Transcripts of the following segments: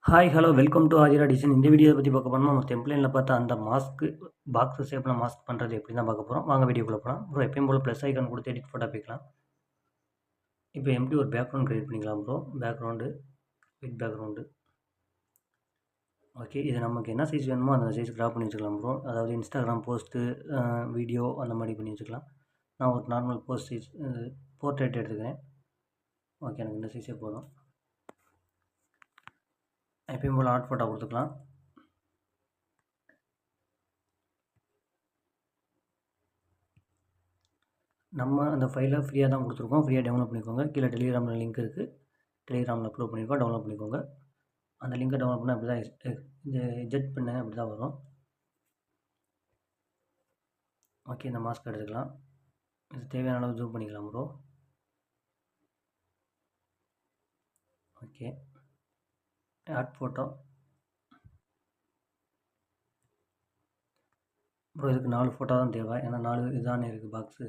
Hi, hello, welcome to Aathira design. இந்த video பத்தி பார்க்க போறோம்னா, நம்ம டெம்ப்ளேன்ல பார்த்த அந்த பாக்ஸ் ஷேப்ல மாஸ்க் பண்றது எப்படின்னு தான் பார்க்க போறோம். வாங்க வீடியோக்குள்ள போலாம். ப்ரோ எப்பயும் போல ப்ளஸ் ஐகான் குடுத்து எடிட் ஃபோட்டோ போய்க்கலாம். இப்போ எம்ப்டி ஒரு பேக்ரவுண்ட் கிரியேட் பண்ணிக்கலாம் ப்ரோ. White background. ஓகே. இது நமக்கு என்ன சைஸ் வேணுமோ அந்த சைஸ் கிராப் பண்ணி வச்சுக்கலாம் ப்ரோ. அதாவது இன்ஸ்டாகிராம் போஸ்ட்டு, வீடியோ அந்த மாரி பண்ணி வச்சுக்கலாம். நான் ஒரு நார்மல் போஸ்ட் சைஸ் போர்ட்ரேட் எடுத்துக்கிறேன். ஓகே, எனக்கு இந்த சைஸே போதும். எப்பயும் போல ஆர்ட் ஃபோட்டோ குடுத்துக்கலாம். நம்ம அந்த ஃபைலை ஃப்ரீயாக தான் கொடுத்துருக்கோம். ஃப்ரீயாக டவுன்லோட் பண்ணிக்கோங்க. கீழே டெலிகிராமில் லிங்க் இருக்குது. டெலிகிராமில் அப்லோட் பண்ணியிருக்கோம். டவுன்லோட் பண்ணிக்கோங்க. அந்த லிங்கை டவுன்லோட் பண்ணால் அப்படி தான் இந்த எஜெட் பண்ண அப்படி தான் வரும். ஓகே, இந்த மாஸ்க் எடுத்துக்கலாம். இது தேவையான அளவு ஜூம் பண்ணிக்கலாம் bro. Okay, add photo bro. இதுக்கு 4 ஃபோட்டோ தான் தேவை. ஏன்னா 4 இதுதானே இருக்குது பாக்ஸு.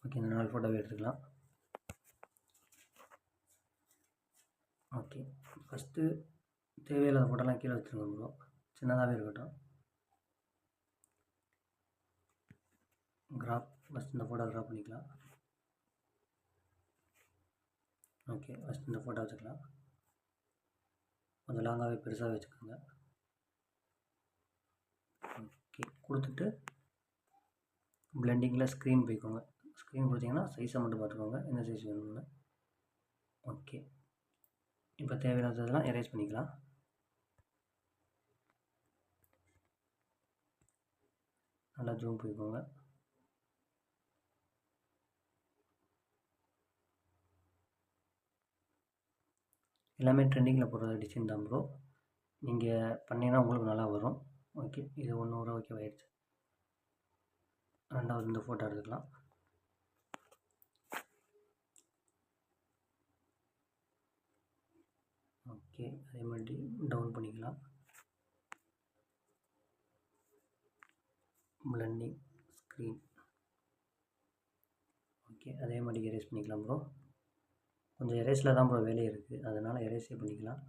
ஓகே, இந்த 4 ஃபோட்டோவை எடுத்துக்கலாம். ஓகே, ஃபஸ்ட்டு தேவையில்லாத ஃபோட்டோலாம் கீழே வச்சுருங்க ப்ரோ. சின்னதாகவே இருக்கட்டும். ஃபஸ்ட் இந்த ஃபோட்டோ கிராப் பண்ணிக்கலாம். ஓகே, ஃபஸ்ட் இந்த ஃபோட்டோ வச்சுக்கலாம். கொஞ்சம் லாங்காகவே பெருசாக வச்சுக்கோங்க. ஓகே, கொடுத்துட்டு பிளெண்டிங்கில் ஸ்க்ரீன் போய்க்கோங்க. ஸ்க்ரீன் கொடுத்தீங்கன்னா சைஸை மட்டும் பார்த்துக்கோங்க, என்ன சைஸ் வேணும்னு. ஓகே, இப்போ தேவையில்லாததெல்லாம் எரேஸ் பண்ணிக்கலாம். நல்லா ஜூம் போய்க்கோங்க. எல்லாமே ட்ரெண்டிங்கில் போடுற டிசைன் தான் ப்ரோ. நீங்கள் பண்ணிங்கன்னா உங்களுக்கு நல்லா வரும். ஓகே, இது 1 வர ஓகே ஆயிடுச்சு. ரெண்டாவது இந்த ஃபோட்டோ எடுத்துக்கலாம். ஓகே, அதே மாதிரி டவுன் பண்ணிக்கலாம். Blending screen. ஓகே, அதே மாதிரி எரேஸ் பண்ணிக்கலாம் ப்ரோ. கொஞ்சம் எரேஸில் தான் ப்ரோ வேலையே இருக்குது, அதனால் எரேஸே பண்ணிக்கலாம்.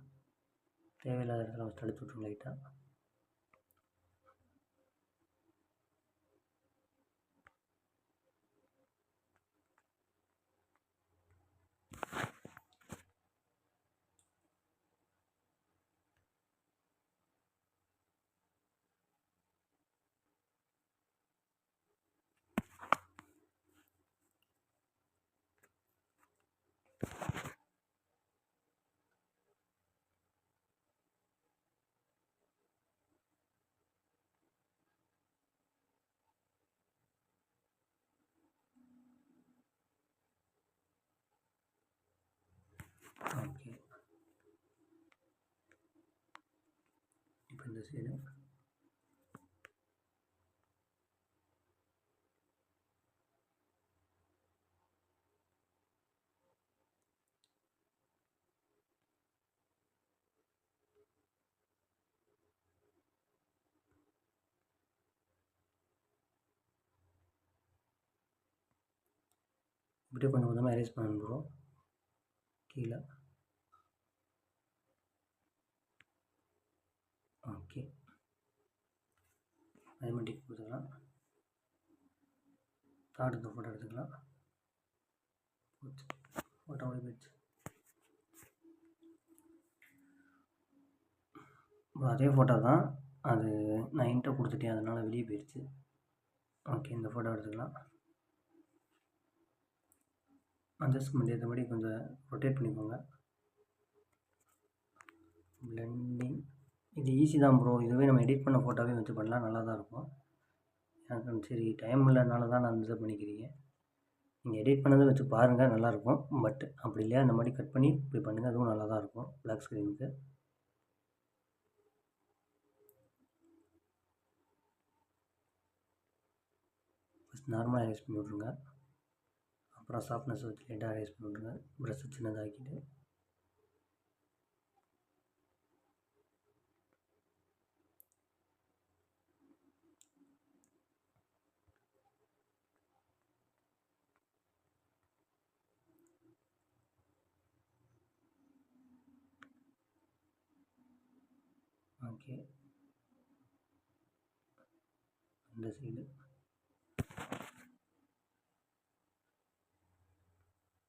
தேவையில்லாத இடத்துல ஃபஸ்ட் அழுத்தி விட்ருங்க லைட்டாக. ஓகே, இப்போ இந்த சைடு இப்படியே கொஞ்சம் கொஞ்சமாக எரேஸ் பண்ணணும் ப்ரோ. கீழே ஓகே, அதே மாதிரி கொடுத்துக்கலாம். இந்த ஃபோட்டோ எடுத்துக்கலாம். ஃபோட்டோ போயிடுச்சு. அதே ஃபோட்டோ தான், அது நான் இன்ட்ரோ கொடுத்துட்டேன், அதனால் வெளியே போயிடுச்சு. ஓகே, இந்த ஃபோட்டோ எடுத்துக்கலாம். அட்ஜஸ்ட்மெண்ட் ஏற்றபடி கொஞ்சம் ரொட்டேட் பண்ணிக்கோங்க. பிளெண்டிங் இது ஈஸி தான் ப்ரோ. இதுவே நம்ம எடிட் பண்ண ஃபோட்டோவே வச்சு பண்ணலாம், நல்லா தான் இருக்கும். எனக்கு சரி டைம் இல்லைனால தான் நான் இதை பண்ணிக்கிறீங்க. நீங்கள் எடிட் பண்ணதை வச்சு பாருங்கள், நல்லாயிருக்கும். பட் அப்படி இல்லையா இந்த மாதிரி கட் பண்ணி இப்படி பண்ணுங்கள், அதுவும் நல்லா தான் இருக்கும் பிளாக் ஸ்க்ரீனுக்கு. ஃபஸ்ட் நார்மலாக எரேஸ் பண்ணி விட்ருங்க. அப்புறம் சாஃப்ட்னஸ் வச்சு லைட்டாக எரேஸ் பண்ணி விட்ருங்க. ப்ரஷ் சின்னதாக்கிட்டு ஓகே, இந்த சைடு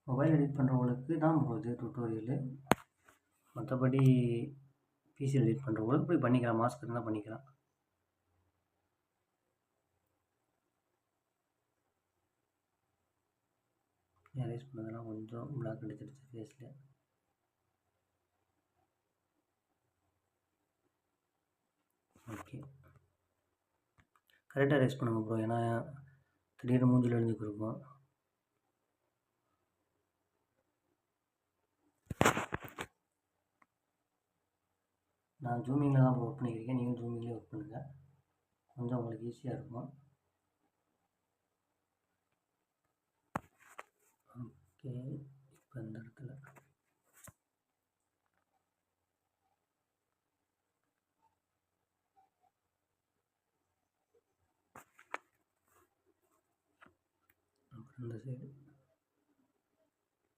மொபைல் எடிட் பண்ணுறவங்களுக்கு தான் ப்ரோ இது டுட்டோரியலு. மற்றபடி பிசியில் எடிட் பண்ணுறவங்களுக்கு இப்படி பண்ணிக்கலாம், மாஸ்க் இருந்தால் பண்ணிக்கலாம். எரேஸ் பண்ணதெல்லாம் கொஞ்சம் பிளாக் அடிச்சிருச்சு ஃபேஸில். ஓகே, கரெக்டாக எரேஸ் பண்ணுங்கள் ப்ரோ, ஏன்னா திடீர்னு மூஞ்சில் எழுந்து கொடுக்கும். நான் ஜூமிங்கில் தான் ப்ரோ ஒர்க் பண்ணிக்கிறேன், நீங்கள் ஜூமிங்லேயே ஒர்க் பண்ணுங்கள், கொஞ்சம் உங்களுக்கு ஈஸியாக இருக்கும். ஓகே, இப்போ இந்த இடத்துல இந்த சைடு.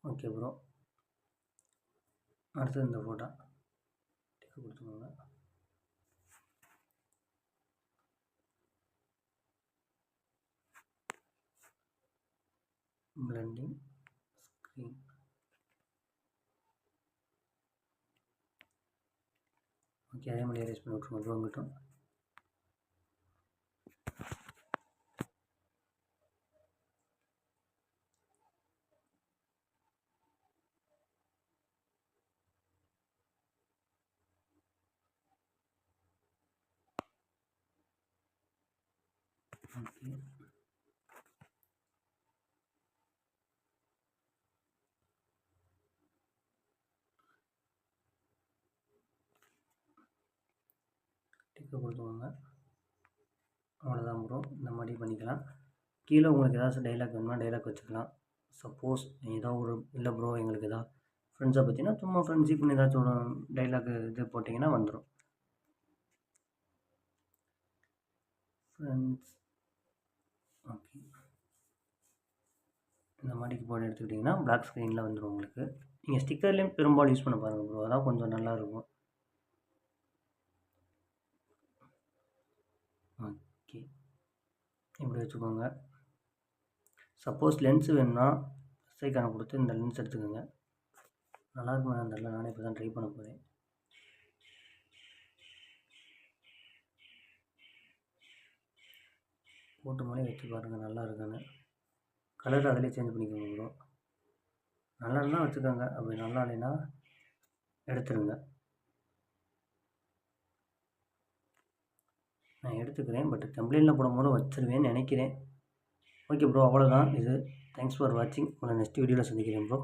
ஓகே ப்ரோ, அடுத்தது இந்த ஃபோட்டோ டிக்கு கொடுத்துக்கோங்க. Blending screen. ஓகே, அதே மாதிரி எரேஸ் பண்ணி விட்ருங்க ப்ரோ உங்கள்கிட்ட. ஓகே, டிக்கு கொடுத்துக்கோங்க. அவ்வளோதான் ப்ரோ, இந்த மாதிரி பண்ணிக்கலாம். கீழே உங்களுக்கு ஏதாச்சும் டைலாக் வேணுமா டைலாக் வச்சுக்கலாம். சப்போஸ் ஏதோ ஒரு இல்லை ப்ரோ எங்களுக்கு எதாவது ஃப்ரெண்ட்ஸை பற்றினா சும்மா ஃப்ரெண்ட்ஷிப்னு ஏதாச்சும் ஒரு டைலாக் இது போட்டிங்கன்னா வந்துடும். ஃப்ரெண்ட்ஸ். ஓகே, இந்த மாதிரி போர்டு எடுத்துக்கிட்டிங்கன்னா பிளாக் ஸ்க்ரீனில் வந்துடும் உங்களுக்கு. நீங்கள் ஸ்டிக்கர்லேயும் பெரும்பாலும் யூஸ் பண்ண பாருங்கள் ப்ரோ, அதான் கொஞ்சம் நல்லாயிருக்கும். ஓகே, இப்படி வச்சுக்கோங்க. சப்போஸ் லென்ஸு வேணும்னா ஐக்கானை கொடுத்து இந்த லென்ஸ் எடுத்துக்கோங்க. நல்லாயிருக்கும் அந்த இடத்துல, நானே இப்போ தான் ட்ரை பண்ண போகிறேன். போட்டு மாதிரி வச்சு பாருங்கள் நல்லா இருக்குன்னு. கலர் அதிலே சேஞ்ச் பண்ணிக்கோங்க ப்ரோ. நல்லா இருந்தால் வச்சுக்கோங்க, அப்படி நல்லா இல்லைன்னா எடுத்துருங்க. நான் எடுத்துக்கிறேன், பட் டெம்ப்ளேட்டில் போடும்போது வச்சுருவேன்னு நினைக்கிறேன். ஓகே ப்ரோ, அவ்வளோதான் இது. தேங்க்ஸ் ஃபார் வாட்சிங். உங்களை நெக்ஸ்ட் வீடியோவில் சந்திக்கிறேன் ப்ரோ.